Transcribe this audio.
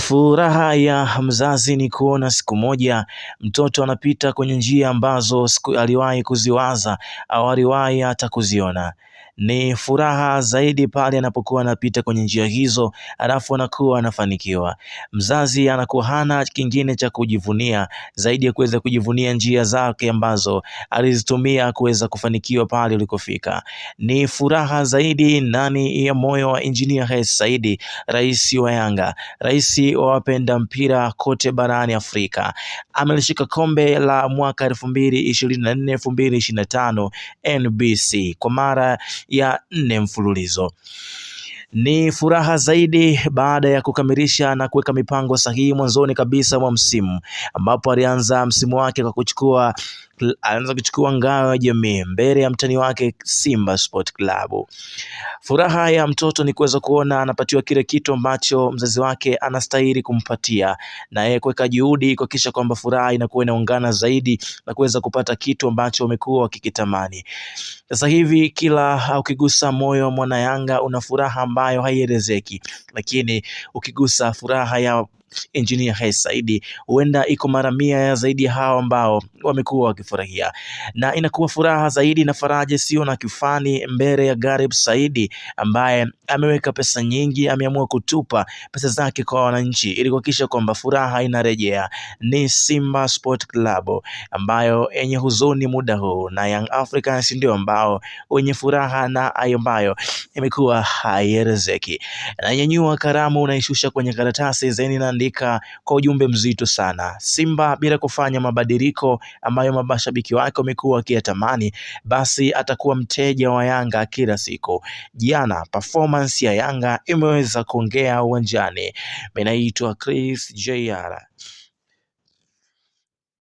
Furaha ya mzazi ni kuona siku moja mtoto anapita kwenye njia ambazo aliwahi kuziwaza au aliwahi hata kuziona. Ni furaha zaidi pale anapokuwa anapita kwenye njia hizo alafu anakuwa anafanikiwa. Mzazi anakuwa hana kingine cha kujivunia zaidi ya kuweza kujivunia njia zake ambazo alizitumia kuweza kufanikiwa pale ulikofika. Ni furaha zaidi ndani ya moyo wa Engineer Hersi Said, rais wa Yanga, rais wa wapenda mpira kote barani Afrika. Amelishika kombe la mwaka 2024-2025 NBC kwa mara ya 4 mfululizo. Ni furaha zaidi baada ya kukamilisha na kuweka mipango sahihi mwanzoni kabisa mwa msimu, ambapo alianza msimu wake kwa kuchukua ngao ya jamii mbele ya mtani wake Simba Sport Club. Furaha ya mtoto ni kuweza kuona anapatiwa kile kitu ambacho mzazi wake anastahili kumpatia, na yeye kuweka juhudi kuhakikisha kwamba furaha inakuwa inaungana zaidi na kuweza kupata kitu ambacho wamekuwa wakikitamani. Sasa hivi kila ukigusa moyo mwana Yanga una furaha ambayo haielezeki, lakini ukigusa furaha ya Engineer Hersi Said huenda iko mara 100 ya zaidi ya hao ambao wamekuwa wakifurahia, na inakuwa furaha zaidi na faraja sio na kifani mbele ya Garib Said ambaye ameweka pesa nyingi, ameamua kutupa pesa zake kwa wananchi ili kuhakikisha kwamba furaha inarejea. Ni Simba Sport Club ambayo yenye huzuni muda huu, na Young Africans ndio ambao wenye furaha na ambayo imekuwa haielezeki. Na nyanyua karamu unaishusha kwenye karatasi zeni, naandika kwa ujumbe mzito sana. Simba bila kufanya mabadiliko ambayo mashabiki wake wamekuwa wakiyatamani, basi atakuwa mteja wa Yanga kila siku. Jana performance ya Yanga imeweza kuongea uwanjani. Mimi naitwa Chris JR.